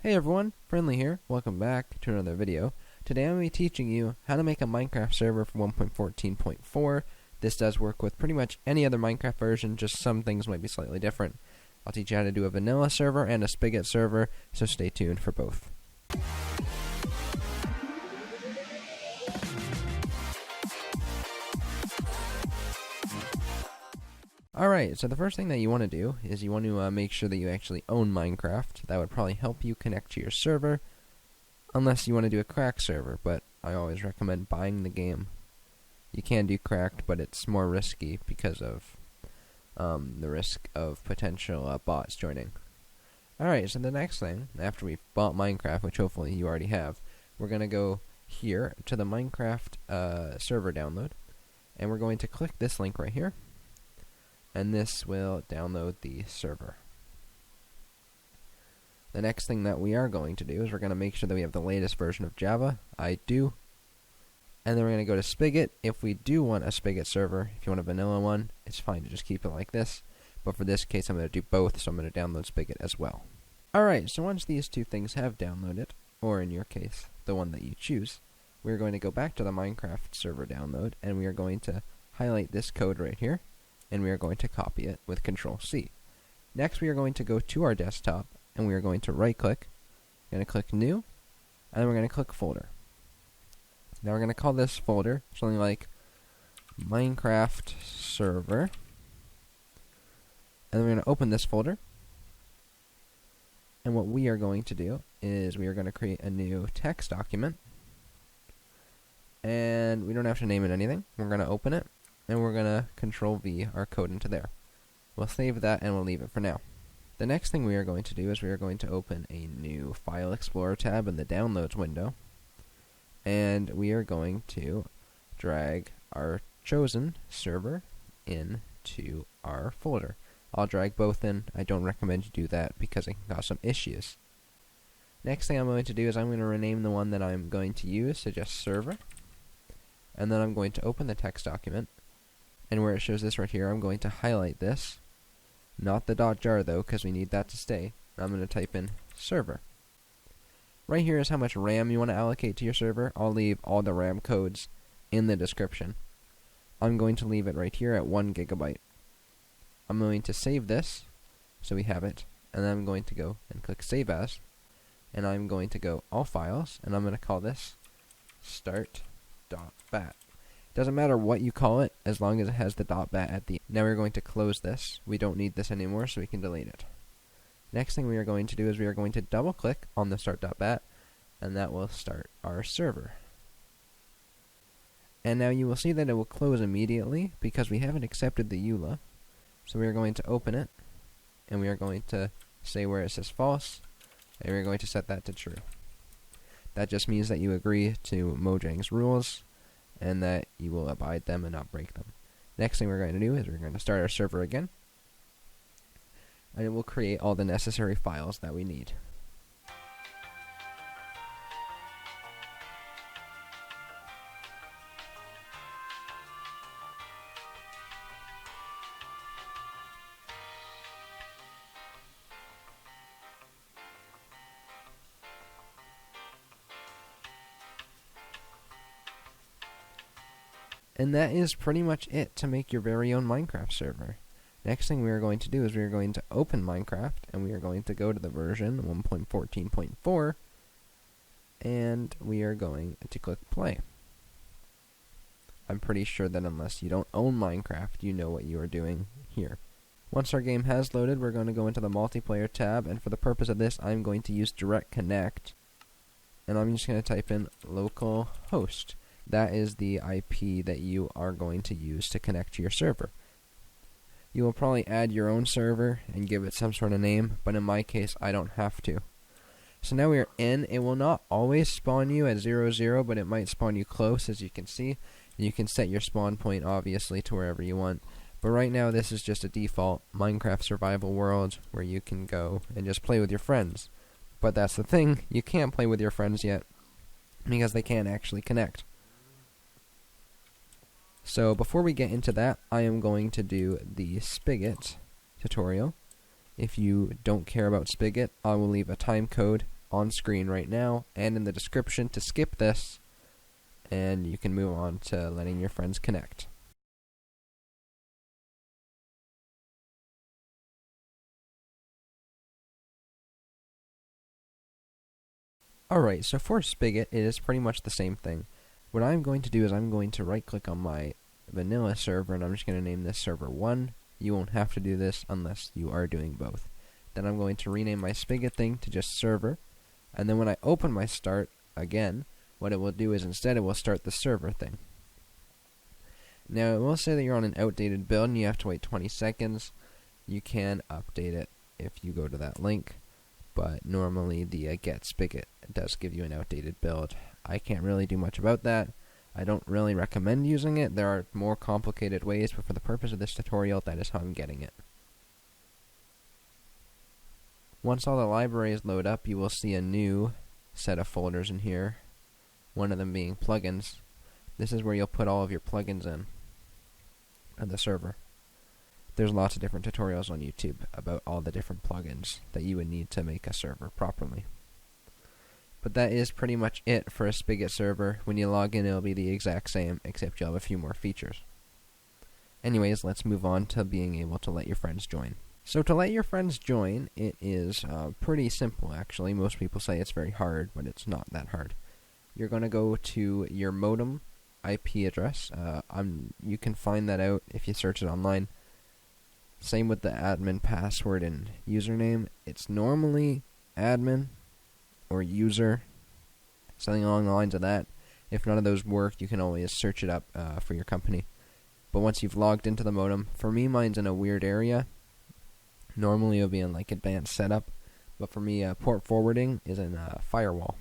Hey everyone, Friendly here. Welcome back to another video. Today I'm going to be teaching you how to make a Minecraft server for 1.14.4. This does work with pretty much any other Minecraft version, just some things might be slightly different. I'll teach you how to do a vanilla server and a spigot server, so stay tuned for both. Alright, so the first thing that you want to do is you want to make sure that you actually own Minecraft. That would probably help you connect to your server, unless you want to do a cracked server, but I always recommend buying the game. You can do cracked, but it's more risky because of the risk of potential bots joining. Alright, so the next thing, after we've bought Minecraft, which hopefully you already have, we're going to go here to the Minecraft server download, and we're going to click this link right here. And this will download the server. The next thing that we are going to do is we're going to make sure that we have the latest version of Java. I do. And then we're going to go to Spigot. If we do want a Spigot server, if you want a vanilla one, it's fine to just keep it like this. But for this case, I'm going to do both, so I'm going to download Spigot as well. Alright, so once these two things have downloaded, or in your case, the one that you choose, we're going to go back to the Minecraft server download, and we are going to highlight this code right here. And we are going to copy it with Control-C. Next, we are going to go to our desktop, and we are going to right-click, going to click New, and then we're going to click Folder. Now we're going to call this folder something like Minecraft Server, and we're going to open this folder, and what we are going to do is we are going to create a new text document, and we don't have to name it anything. We're going to open it, and we're going to Control-V our code into there. We'll save that and we'll leave it for now. The next thing we are going to do is we are going to open a new File Explorer tab in the Downloads window. And we are going to drag our chosen server into our folder. I'll drag both in. I don't recommend you do that because it can cause some issues. Next thing I'm going to do is I'm going to rename the one that I'm going to use to just server. And then I'm going to open the text document. And where it shows this right here, I'm going to highlight this. Not the .jar though, because we need that to stay. I'm going to type in server. Right here is how much RAM you want to allocate to your server. I'll leave all the RAM codes in the description. I'm going to leave it right here at 1 GB. I'm going to save this, so we have it. And then I'm going to go and click Save As. And I'm going to go All Files, and I'm going to call this start.bat. Doesn't matter what you call it, as long as it has the .bat at the end. Now we're going to close this. We don't need this anymore, so we can delete it. Next thing we are going to do is we are going to double click on the start.bat, and that will start our server. And now you will see that it will close immediately because we haven't accepted the EULA. So we are going to open it, and we are going to say where it says false, and we're going to set that to true. That just means that you agree to Mojang's rules, and that you will abide them and not break them. Next thing we're going to do is we're going to start our server again, and it will create all the necessary files that we need. And that is pretty much it to make your very own Minecraft server. Next thing we are going to do is we are going to open Minecraft, and we are going to go to the version 1.14.4, and we are going to click play. I'm pretty sure that unless you don't own Minecraft, you know what you are doing here. Once our game has loaded, we're going to go into the multiplayer tab, and for the purpose of this, I'm going to use direct connect, and I'm just going to type in localhost. That is the IP that you are going to use to connect to your server. You will probably add your own server and give it some sort of name, but in my case, I don't have to. So now we are in. It will not always spawn you at 00, but it might spawn you close, as you can see. And you can set your spawn point, obviously, to wherever you want. But right now, this is just a default Minecraft survival world where you can go and just play with your friends. But that's the thing, you can't play with your friends yet, because they can't actually connect. So before we get into that, I am going to do the Spigot tutorial. If you don't care about Spigot, I will leave a time code on screen right now and in the description to skip this, and you can move on to letting your friends connect. Alright, so for Spigot, it is pretty much the same thing. What I'm going to do is I'm going to right click on my vanilla server, and I'm just going to name this server 1. You won't have to do this unless you are doing both. Then I'm going to rename my Spigot thing to just server, and then when I open my start again, what it will do is instead it will start the server thing. Now it will say that you're on an outdated build and you have to wait 20 seconds. You can update it if you go to that link, but normally the get Spigot does give you an outdated build. I can't really do much about that. I don't really recommend using it. There are more complicated ways, but for the purpose of this tutorial, that is how I'm getting it. Once all the libraries load up, you will see a new set of folders in here, one of them being plugins. This is where you'll put all of your plugins in on the server. There's lots of different tutorials on YouTube about all the different plugins that you would need to make a server properly. But that is pretty much it for a Spigot server. When you log in, it'll be the exact same, except you'll have a few more features. Anyways, let's move on to being able to let your friends join. So to let your friends join, it is pretty simple actually. Most people say it's very hard, but it's not that hard. You're going to go to your modem IP address. You can find that out if you search it online. Same with the admin password and username. It's normally admin or user, something along the lines of that. If none of those work, you can always search it up for your company. But once you've logged into the modem, for me, mine's in a weird area. Normally it'll be in like advanced setup, but for me, port forwarding is in firewall.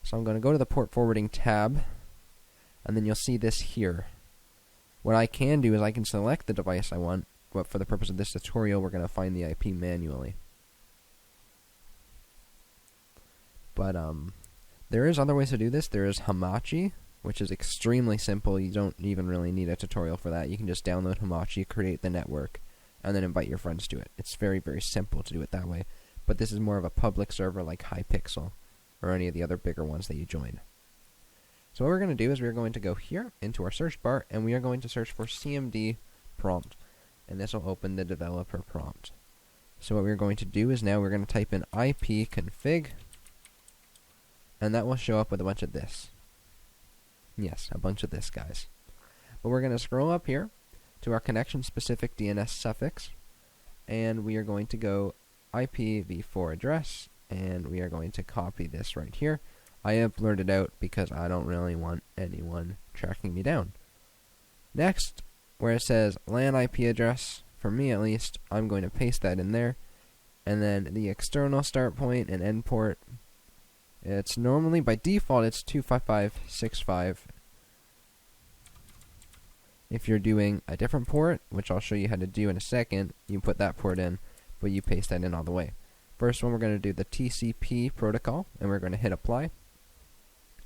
So I'm going to go to the port forwarding tab, and then you'll see this here. What I can do is I can select the device I want, but for the purpose of this tutorial, we're going to find the IP manually. But there is other ways to do this. There is Hamachi, which is extremely simple. You don't even really need a tutorial for that. You can just download Hamachi, create the network, and then invite your friends to it. It's very, very simple to do it that way. But this is more of a public server like Hypixel or any of the other bigger ones that you join. So what we're going to do is we're going to go here into our search bar, and we are going to search for CMD prompt, and this will open the developer prompt. So what we're going to do is now we're going to type in ipconfig, and that will show up with a bunch of this. Yes, a bunch of this, guys. But we're going to scroll up here to our connection-specific DNS suffix, and we are going to go IPv4 address, and we are going to copy this right here. I have blurred it out because I don't really want anyone tracking me down. Next, where it says LAN IP address, for me at least, I'm going to paste that in there, and then the external start point and end port. It's normally, by default, it's 255.65. If you're doing a different port, which I'll show you how to do in a second, you put that port in, but you paste that in all the way. First one, we're going to do the TCP protocol, and we're going to hit apply.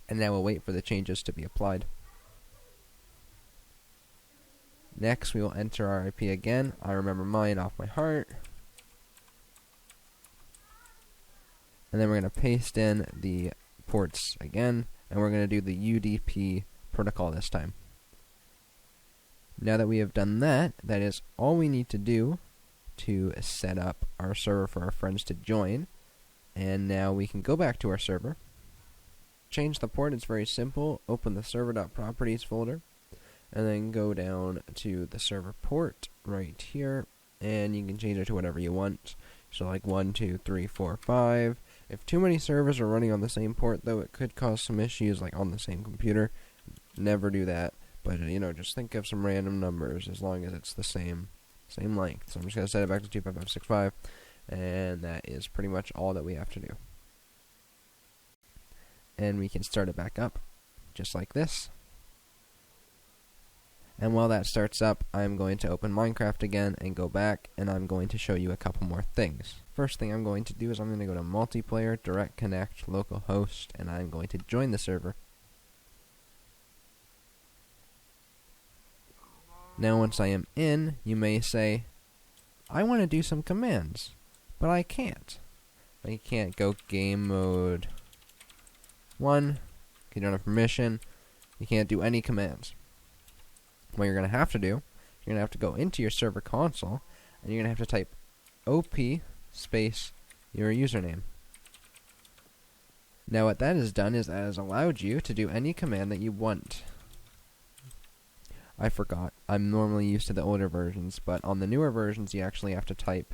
And now we'll wait for the changes to be applied. Next, we will enter our IP again. I remember mine off my heart. And then we're going to paste in the ports again, and we're going to do the UDP protocol this time. Now that we have done that, that is all we need to do to set up our server for our friends to join. And now we can go back to our server, change the port. It's very simple. Open the server.properties folder, and then go down to the server port right here, and you can change it to whatever you want. So like 1, 2, 3, 4, 5. If too many servers are running on the same port, though, it could cause some issues like on the same computer. Never do that. But just think of some random numbers as long as it's the same length. So I'm just going to set it back to 25565, and that is pretty much all that we have to do. And we can start it back up just like this. And while that starts up, I'm going to open Minecraft again and go back, and I'm going to show you a couple more things. First thing I'm going to do is I'm going to go to multiplayer, direct connect, localhost, and I'm going to join the server. Now once I am in, you may say, I want to do some commands, but I can't. Like you can't go game mode 1. You don't have permission. You can't do any commands. What you're going to have to do, you're going to have to go into your server console, and you're going to have to type OP space your username. Now what that has done is that has allowed you to do any command that you want. I forgot. I'm normally used to the older versions, but on the newer versions you actually have to type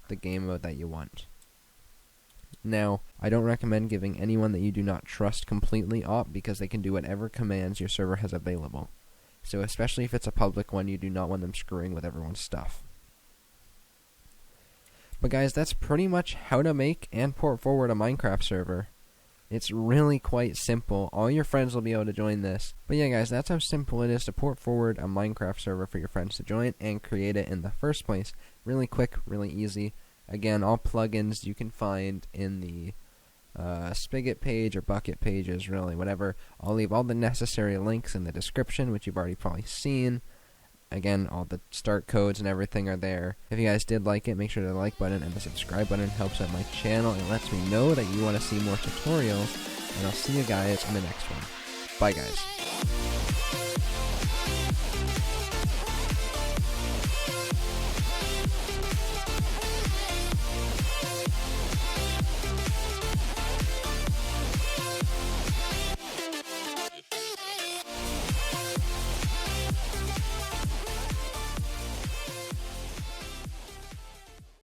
the game mode that you want. Now, I don't recommend giving anyone that you do not trust completely op because they can do whatever commands your server has available. So especially if it's a public one, you do not want them screwing with everyone's stuff. But guys, that's pretty much how to make and port forward a Minecraft server. It's really quite simple. All your friends will be able to join this. But yeah guys, that's how simple it is to port forward a Minecraft server for your friends to join and create it in the first place. Really quick, really easy. Again, all plugins you can find in the Spigot page or Bucket pages, really, whatever. I'll leave all the necessary links in the description, which you've already probably seen. Again, all the start codes and everything are there. If you guys did like it, make sure the like button and the subscribe button helps out my channel and lets me know that you want to see more tutorials. And I'll see you guys in the next one. Bye guys.